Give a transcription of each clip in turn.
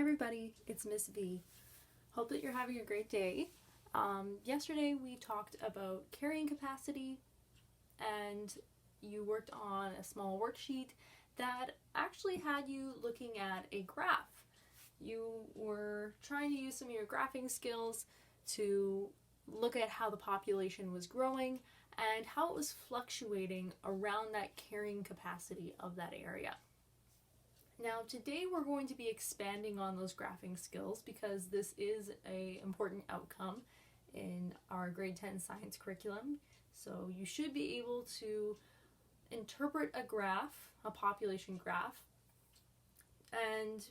Hi everybody, it's Miss V. Hope that you're having a great day. Yesterday we talked about carrying capacity and you worked on a small worksheet that actually had you looking at a graph. You were trying to use some of your graphing skills to look at how the population was growing and how it was fluctuating around that carrying capacity of that area. Now today we're going to be expanding on those graphing skills because this is an important outcome in our grade 10 science curriculum. So you should be able to interpret a graph, a population graph, and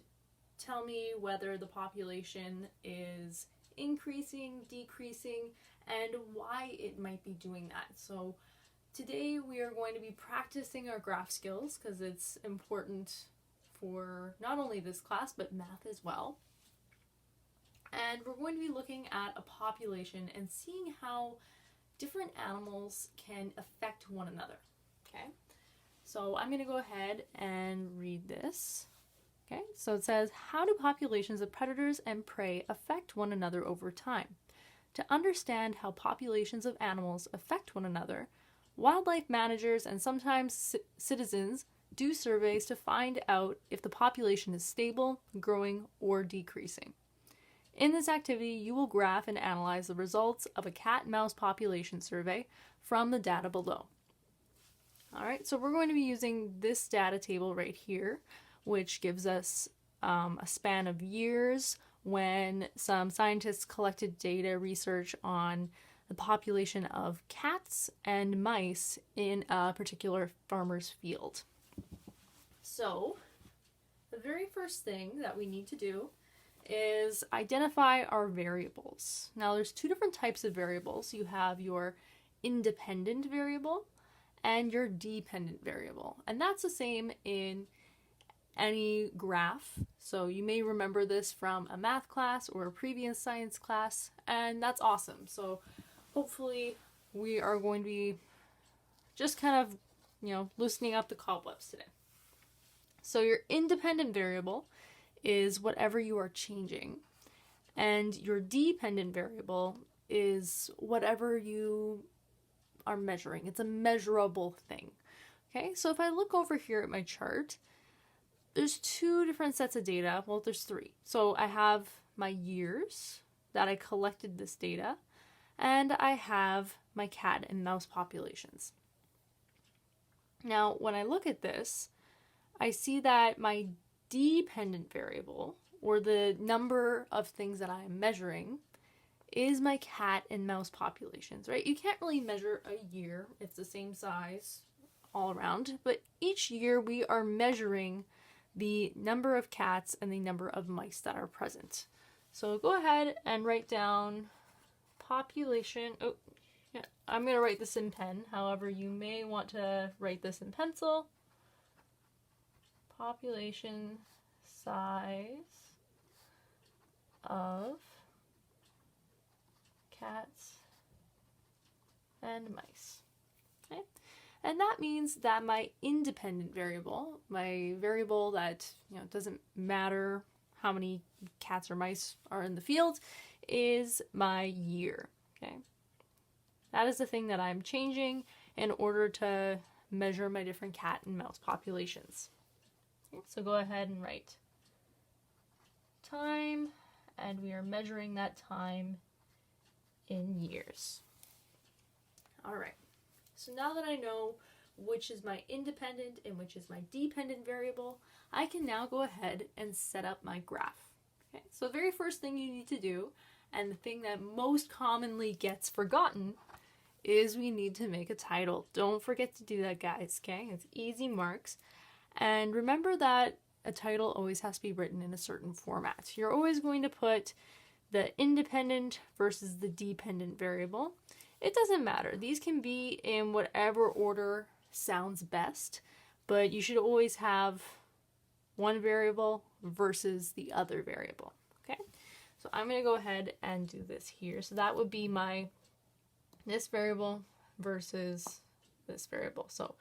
tell me whether the population is increasing, decreasing, and why it might be doing that. So today we are going to be practicing our graph skills because it's important for not only this class but math as well. And we're going to be looking at a population and seeing how different animals can affect one another. Okay, so I'm going to go ahead and read this. Okay, so it says, how do populations of predators and prey affect one another over time? To understand how populations of animals affect one another, wildlife managers and sometimes citizens do surveys to find out if the population is stable, growing, or decreasing. In this activity, you will graph and analyze the results of a cat-mouse population survey from the data below. Alright, so we're going to be using this data table right here, which gives us a span of years when some scientists collected data research on the population of cats and mice in a particular farmer's field. So, the very first thing that we need to do is identify our variables. Now, there's two different types of variables. You have your independent variable and your dependent variable. And that's the same in any graph. So you may remember this from a math class or a previous science class, and that's awesome. So hopefully we are going to be just kind of, loosening up the cobwebs today. So your independent variable is whatever you are changing, and your dependent variable is whatever you are measuring. It's a measurable thing. Okay, so if I look over here at my chart, there's two different sets of data. Well, there's three. So I have my years that I collected this data, and I have my cat and mouse populations. Now, when I look at this, I see that my dependent variable, or the number of things that I'm measuring, is my cat and mouse populations, right? You can't really measure a year. It's the same size all around, but each year we are measuring the number of cats and the number of mice that are present. So go ahead and write down population. Oh, yeah, I'm going to write this in pen. However, you may want to write this in pencil. Population size of cats and mice. Okay? And that means that my independent variable, my variable that doesn't matter how many cats or mice are in the field, is my year. Okay? That is the thing that I'm changing in order to measure my different cat and mouse populations. Okay, so go ahead and write time, and we are measuring that time in years. Alright, so now that I know which is my independent and which is my dependent variable, I can now go ahead and set up my graph. Okay, so the very first thing you need to do, and the thing that most commonly gets forgotten, is we need to make a title. Don't forget to do that, guys, okay? It's easy marks. And remember that a title always has to be written in a certain format. You're always going to put the independent versus the dependent variable. It doesn't matter. These can be in whatever order sounds best, but you should always have one variable versus the other variable. Okay, so I'm going to go ahead and do this here. So that would be this variable versus this variable. So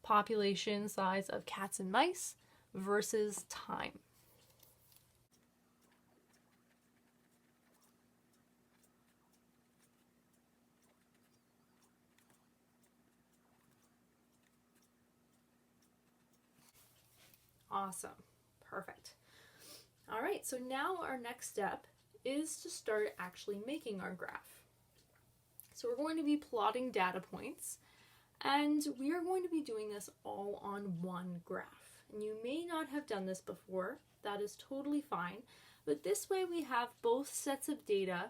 population size of cats and mice versus time. Awesome. Perfect. All right, so now our next step is to start actually making our graph. So we're going to be plotting data points, and we are going to be doing this all on one graph. And you may not have done this before. That is totally fine. But this way we have both sets of data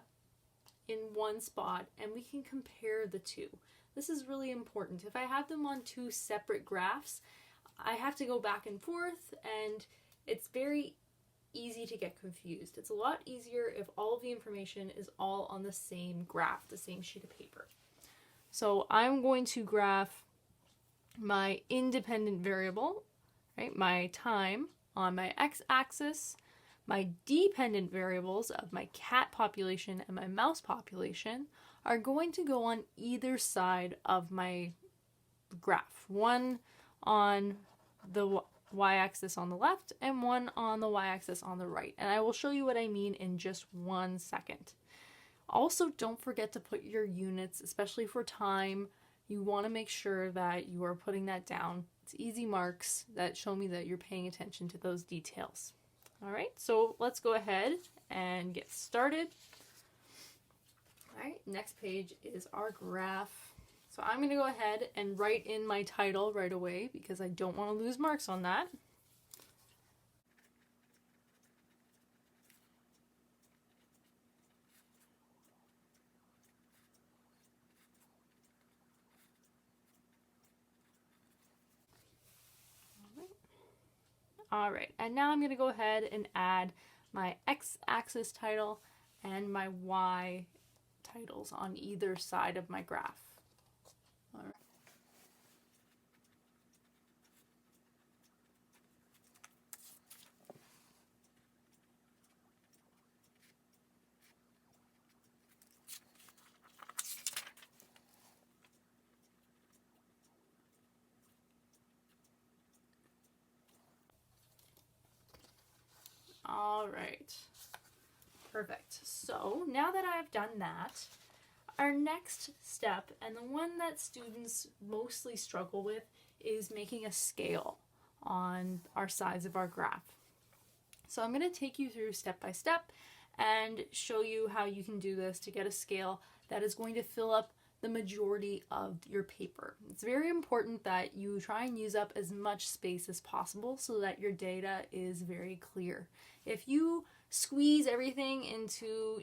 in one spot, and we can compare the two. This is really important. If I have them on two separate graphs, I have to go back and forth, and it's very easy to get confused. It's a lot easier if all of the information is all on the same graph, the same sheet of paper. So I'm going to graph my independent variable, right, my time, on my x-axis. My dependent variables of my cat population and my mouse population are going to go on either side of my graph. One on the y-axis on the left and one on the y-axis on the right. And I will show you what I mean in just 1 second. Also, don't forget to put your units, especially for time. You want to make sure that you are putting that down. It's easy marks that show me that you're paying attention to those details. All right, so let's go ahead and get started. All right, next page is our graph. So I'm going to go ahead and write in my title right away because I don't want to lose marks on that. All right, and now I'm going to go ahead and add my x-axis title and my y titles on either side of my graph. All right. All right, perfect. So now that I have done that, our next step, and the one that students mostly struggle with, is making a scale on our sides of our graph. So I'm going to take you through step by step and show you how you can do this to get a scale that is going to fill up the majority of your paper. It's very important that you try and use up as much space as possible so that your data is very clear. If you squeeze everything into,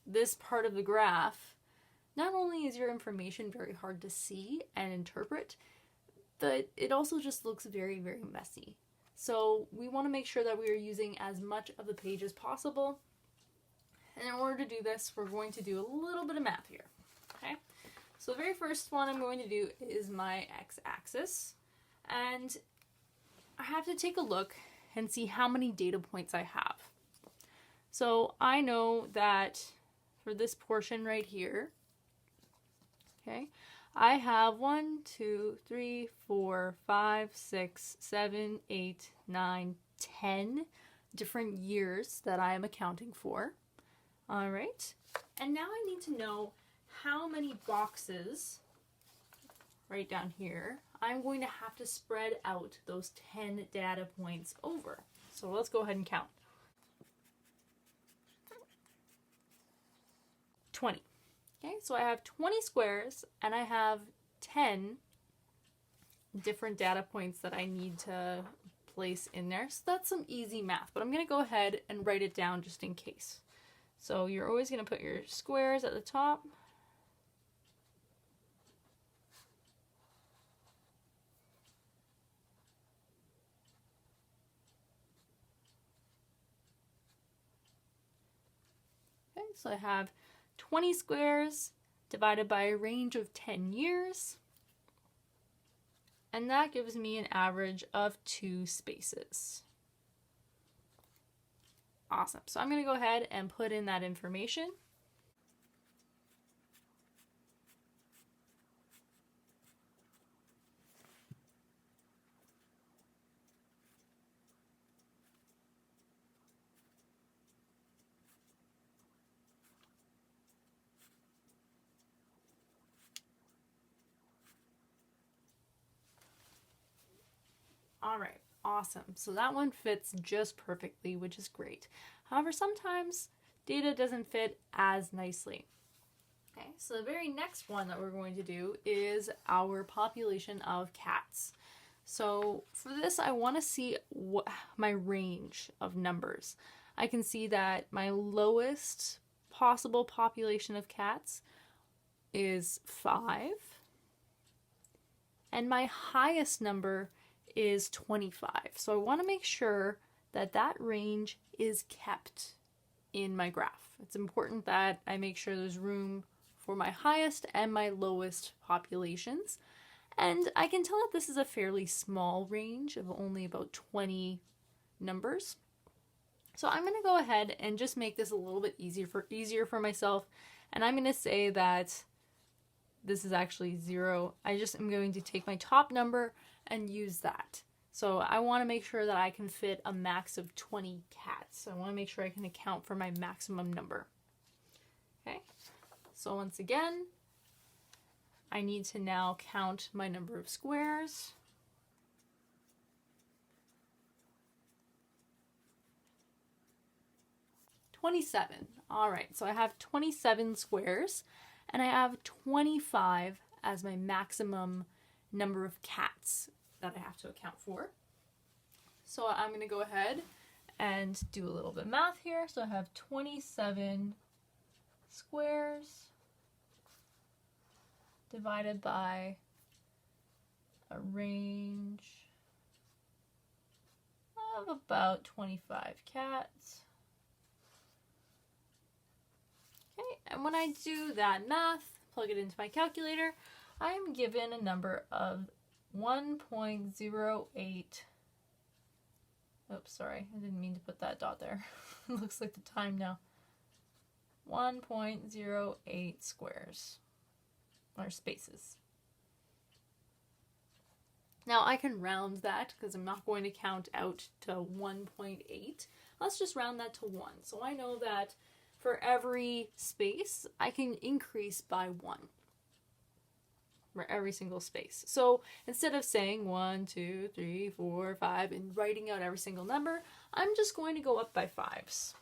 this part of the graph, not only is your information very hard to see and interpret, but it also just looks very, very messy. So we want to make sure that we are using as much of the page as possible. And in order to do this, we're going to do a little bit of math here. Okay, so the very first one I'm going to do is my x-axis, and I have to take a look and see how many data points I have. So I know that for this portion right here, okay, I have 1, 2, 3, 4, 5, 6, 7, 8, 9, 10 different years that I am accounting for. All right, and now I need to know how many boxes, right down here, I'm going to have to spread out those 10 data points over. So let's go ahead and count. 20. Okay, so I have 20 squares and I have 10 different data points that I need to place in there. So that's some easy math, but I'm going to go ahead and write it down just in case. So you're always going to put your squares at the top. Okay, so I have 20 squares divided by a range of 10 years. And that gives me an average of 2 spaces. Awesome. So I'm going to go ahead and put in that information. All right. Awesome. So that one fits just perfectly, which is great. However, sometimes data doesn't fit as nicely. Okay, so the very next one that we're going to do is our population of cats. So for this, I want to see my range of numbers. I can see that my lowest possible population of cats is 5, and my highest number is 25. So I want to make sure that that range is kept in my graph. It's important that I make sure there's room for my highest and my lowest populations. And I can tell that this is a fairly small range of only about 20 numbers. So I'm going to go ahead and just make this a little bit easier for myself. And I'm going to say that this is actually 0. I just am going to take my top number and use that. So I want to make sure that I can fit a max of 20 cats. So I want to make sure I can account for my maximum number. Okay. So once again, I need to now count my number of squares. $27. All right, so I have 27 squares, and I have 25 as my maximum number of cats that I have to account for. So I'm going to go ahead and do a little bit of math here. So I have 27 squares divided by a range of about 25 cats. Okay, and when I do that math, plug it into my calculator, I am given a number of 1.08. Oops, sorry, I didn't mean to put that dot there. It looks like the time now. 1.08 squares, or spaces. Now I can round that because I'm not going to count out to 1.8. Let's just round that to 1. So I know that for every space, I can increase by 1 for every single space. So instead of saying 1, 2, 3, 4, 5 and writing out every single number, I'm just going to go up by 5s.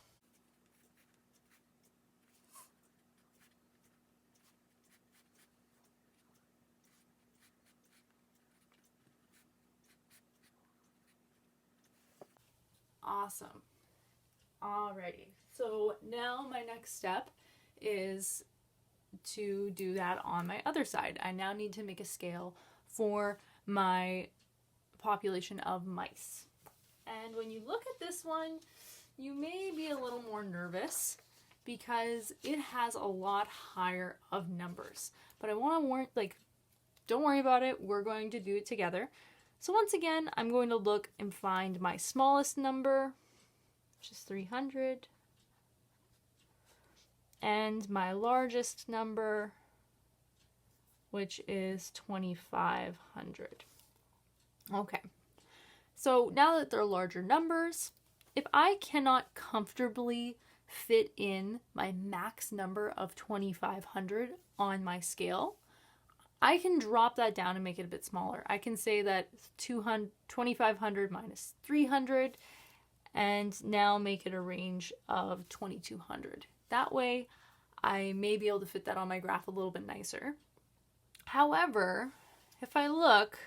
Awesome. Alrighty. So now my next step is to do that on my other side. I now need to make a scale for my population of mice. And when you look at this one, you may be a little more nervous because it has a lot higher of numbers. But I want to warn, don't worry about it. We're going to do it together. So once again, I'm going to look and find my smallest number, which is 300. And my largest number, which is 2,500. Okay, so now that they're larger numbers, if I cannot comfortably fit in my max number of 2,500 on my scale, I can drop that down and make it a bit smaller. I can say that 2,500 minus 300, and now make it a range of 2,200. That way, I may be able to fit that on my graph a little bit nicer. However, if I look,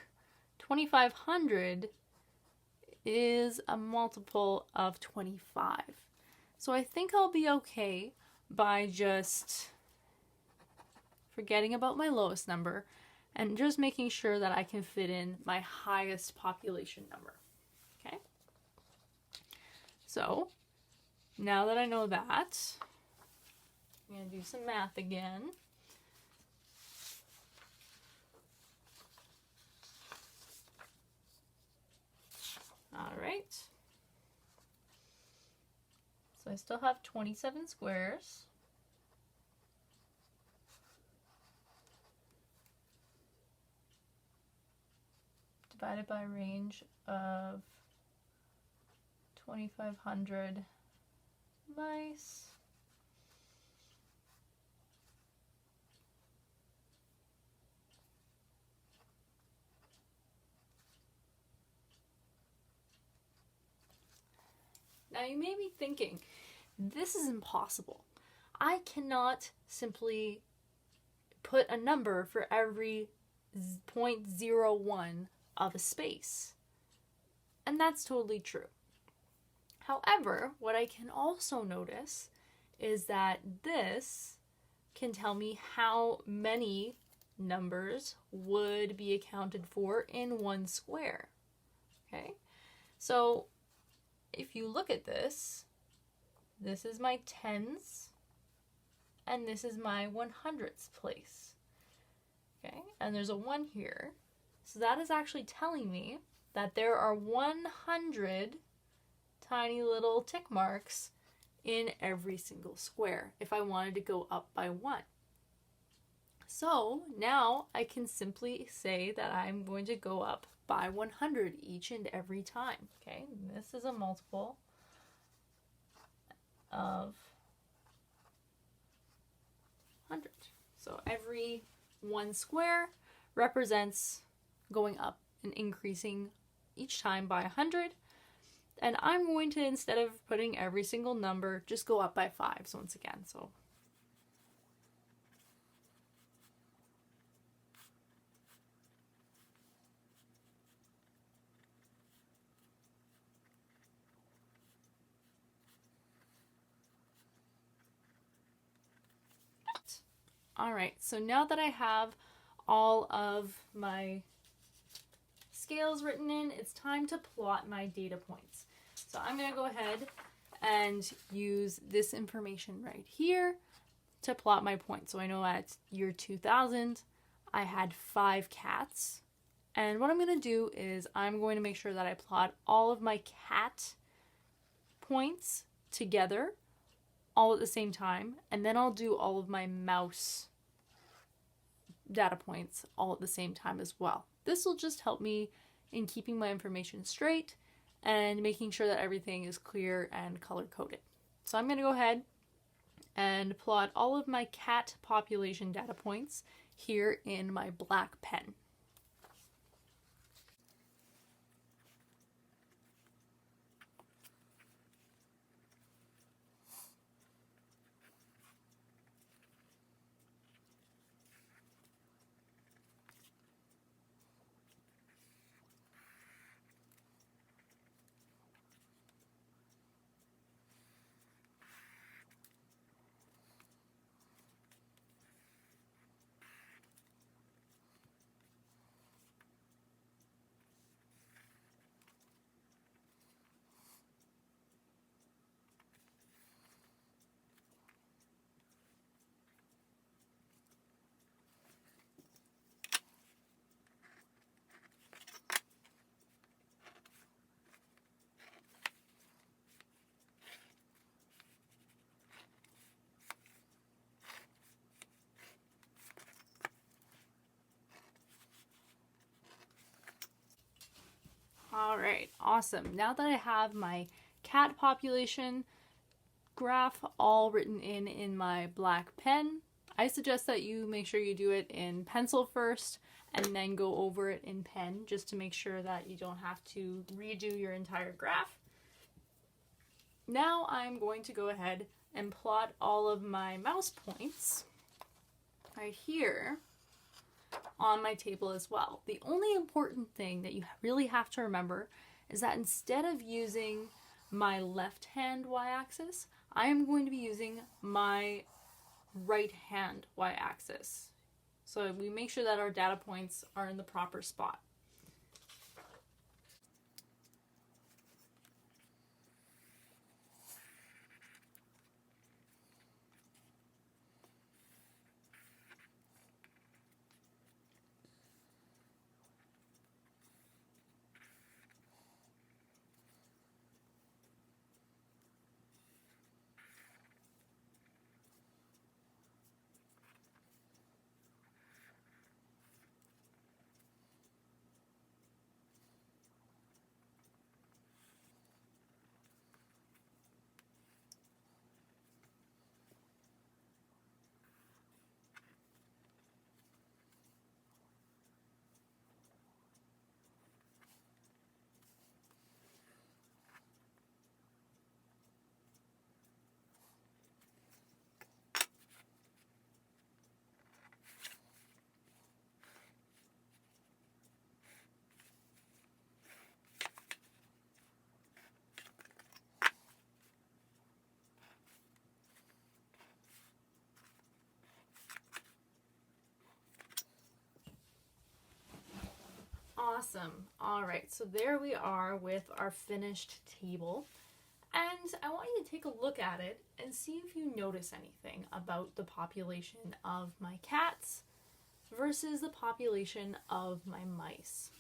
2,500 is a multiple of 25. So I think I'll be okay by just forgetting about my lowest number and just making sure that I can fit in my highest population number. Okay? So, now that I know that, I'm going to do some math again. All right. So I still have 27 squares. Divided by a range of 2,500 mice. Now you may be thinking, this is impossible. I cannot simply put a number for every 0.01 of a space. And that's totally true. However, what I can also notice is that this can tell me how many numbers would be accounted for in one square. Okay? So if you look at this is my tens, and this is my 100ths place. Okay? And there's a 1 here. So that is actually telling me that there are 100 tiny little tick marks in every single square if I wanted to go up by 1. So now I can simply say that I'm going to go up by 100 each and every time. Okay, this is a multiple of 100. So every 1 square represents going up and increasing each time by 100. And I'm going to, instead of putting every single number, just go up by 5. So once again, so alright, so now that I have all of my scales written in, it's time to plot my data points. So I'm going to go ahead and use this information right here to plot my points. So I know at year 2000, I had 5 cats. And what I'm going to do is I'm going to make sure that I plot all of my cat points together all at the same time. And then I'll do all of my mouse data points all at the same time as well. This will just help me in keeping my information straight and making sure that everything is clear and color-coded. So I'm going to go ahead and plot all of my cat population data points here in my black pen. All right, awesome. Now that I have my cat population graph all written in my black pen, I suggest that you make sure you do it in pencil first and then go over it in pen just to make sure that you don't have to redo your entire graph. Now I'm going to go ahead and plot all of my mouse points right here on my table as well. The only important thing that you really have to remember is that instead of using my left hand y-axis, I am going to be using my right hand y-axis. So we make sure that our data points are in the proper spot. Awesome. All right, so there we are with our finished table. And I want you to take a look at it and see if you notice anything about the population of my cats versus the population of my mice.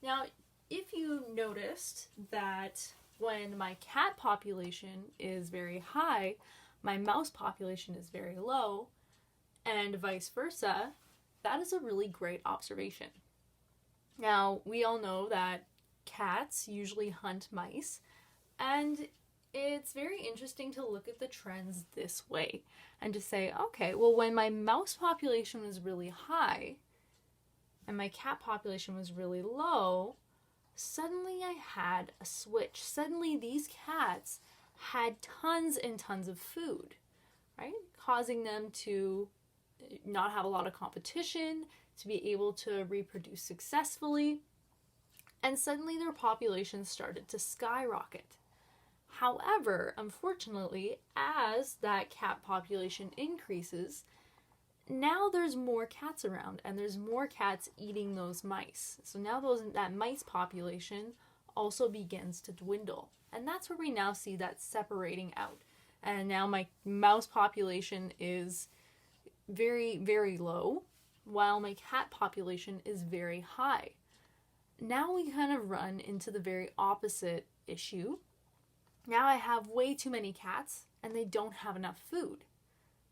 Now, if you noticed that when my cat population is very high, my mouse population is very low, and vice versa, that is a really great observation. Now, we all know that cats usually hunt mice, and it's very interesting to look at the trends this way and to say, okay, well, when my mouse population was really high and my cat population was really low, suddenly I had a switch. Suddenly these cats had tons and tons of food, right? Causing them to not have a lot of competition, to be able to reproduce successfully, and suddenly their populations started to skyrocket. However, unfortunately, as that cat population increases, now there's more cats around and there's more cats eating those mice. So now that mice population also begins to dwindle. And that's where we now see that separating out. And now my mouse population is very, very low, while my cat population is very high. Now we kind of run into the very opposite issue. Now I have way too many cats and they don't have enough food.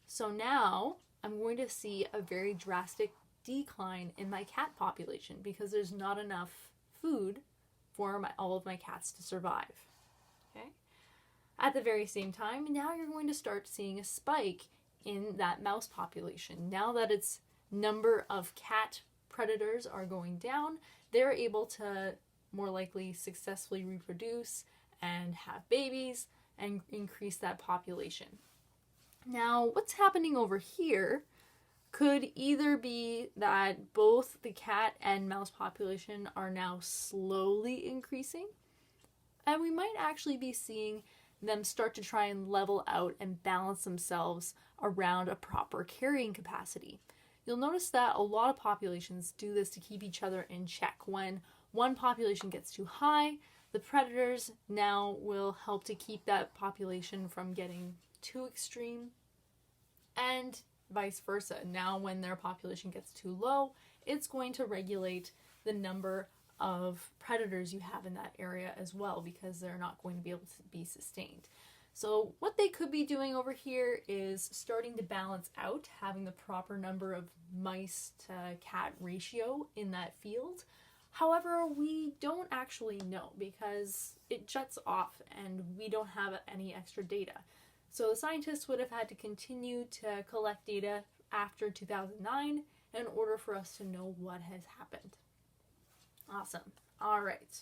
So now I'm going to see a very drastic decline in my cat population because there's not enough food for all of my cats to survive. Okay? At the very same time, now you're going to start seeing a spike in that mouse population. Now that its number of cat predators are going down, they're able to more likely successfully reproduce and have babies and increase that population. Now, what's happening over here could either be that both the cat and mouse population are now slowly increasing, and we might actually be seeing them start to try and level out and balance themselves around a proper carrying capacity. You'll notice that a lot of populations do this to keep each other in check. When one population gets too high, the predators now will help to keep that population from getting too extreme, and vice versa. Now when their population gets too low, it's going to regulate the number of predators you have in that area as well, because they're not going to be able to be sustained. So what they could be doing over here is starting to balance out, having the proper number of mice to cat ratio in that field. However, we don't actually know because it juts off and we don't have any extra data. So the scientists would have had to continue to collect data after 2009 in order for us to know what has happened. Awesome. All right.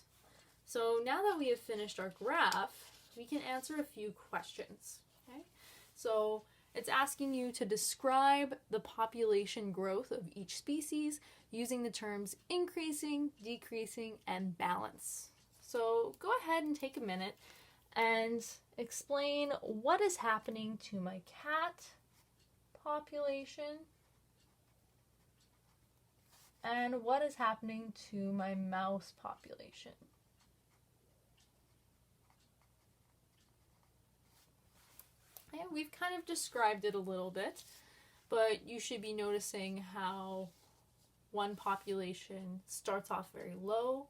So now that we have finished our graph, we can answer a few questions. Okay? So it's asking you to describe the population growth of each species using the terms increasing, decreasing, and balance. So go ahead and take a minute and explain what is happening to my cat population and what is happening to my mouse population. Yeah, we've kind of described it a little bit, but you should be noticing how one population starts off very low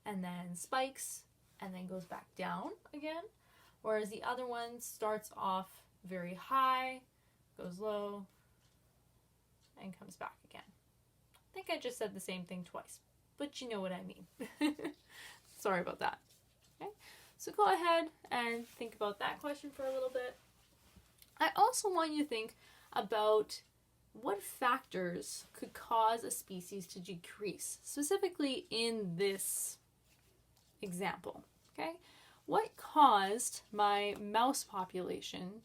and then spikes and then goes back down again, whereas the other one starts off very high, goes low, and comes back again. I think I just said the same thing twice, but you know what I mean. Sorry about that. Okay, so go ahead and think about that question for a little bit. I also want you to think about what factors could cause a species to decrease, specifically in this example, okay? What caused my mouse population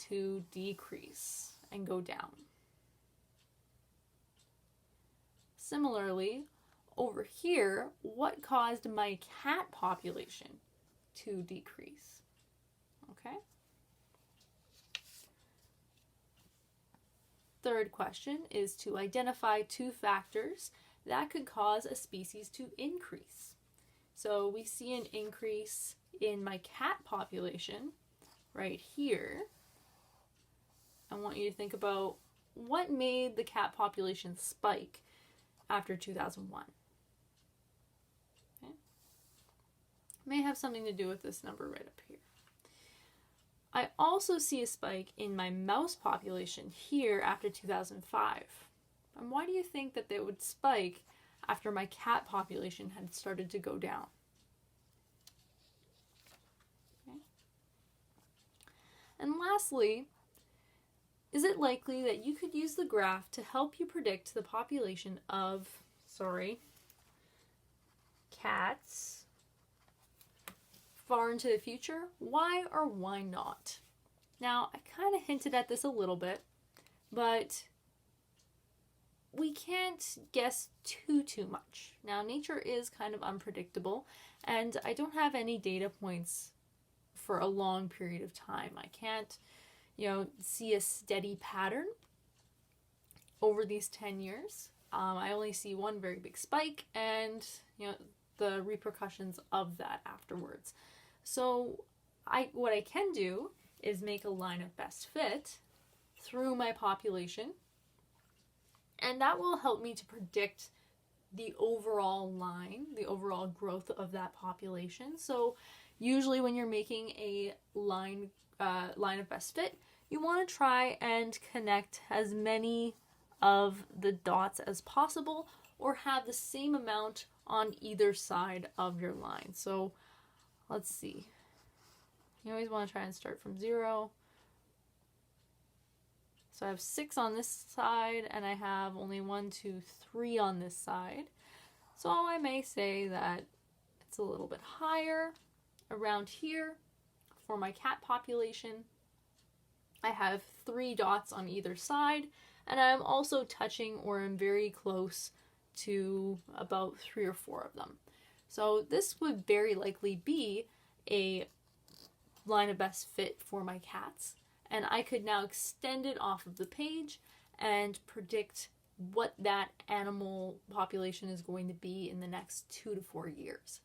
to decrease and go down? Similarly, over here, what caused my cat population to decrease? Okay? Third question is to identify two factors that could cause a species to increase. So we see an increase in my cat population right here. I want you to think about what made the cat population spike after 2001. Okay. May have something to do with this number right up here. I also see a spike in my mouse population here after 2005. And why do you think that they would spike after my cat population had started to go down? Okay. And lastly, is it likely that you could use the graph to help you predict the population of, cats far into the future? Why or why not? Now, I kind of hinted at this a little bit, but we can't guess too much. Now, nature is kind of unpredictable, and I don't have any data points for a long period of time. I can't, see a steady pattern over these 10 years. I only see one very big spike and, the repercussions of that afterwards. So what I can do is make a line of best fit through my population, and that will help me to predict the overall line, the overall growth of that population. So usually when you're making a line of best fit, you want to try and connect as many of the dots as possible, or have the same amount on either side of your line. So let's see. You always want to try and start from 0. So I have 6 on this side, and I have only 1, 2, 3 on this side. So I may say that it's a little bit higher around here for my cat population. I have 3 dots on either side, and I'm also touching or I'm very close to about 3 or 4 of them. So this would very likely be a line of best fit for my cats, and I could now extend it off of the page and predict what that animal population is going to be in the next 2 to 4 years.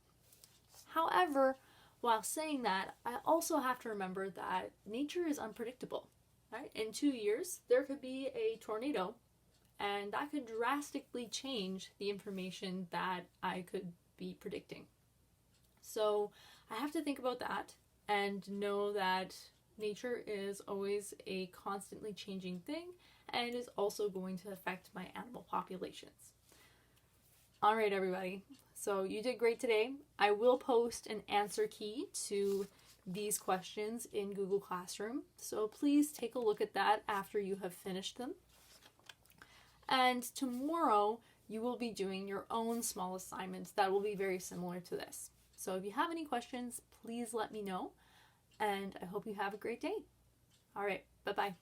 However, while saying that, I also have to remember that nature is unpredictable. Right? In 2 years, there could be a tornado, and that could drastically change the information that I could be predicting. So I have to think about that and know that nature is always a constantly changing thing and is also going to affect my animal populations. All right, everybody. So you did great today. I will post an answer key to these questions in Google Classroom, so please take a look at that after you have finished them. And tomorrow you will be doing your own small assignments that will be very similar to this. So if you have any questions, please let me know, and I hope you have a great day. All right, bye-bye.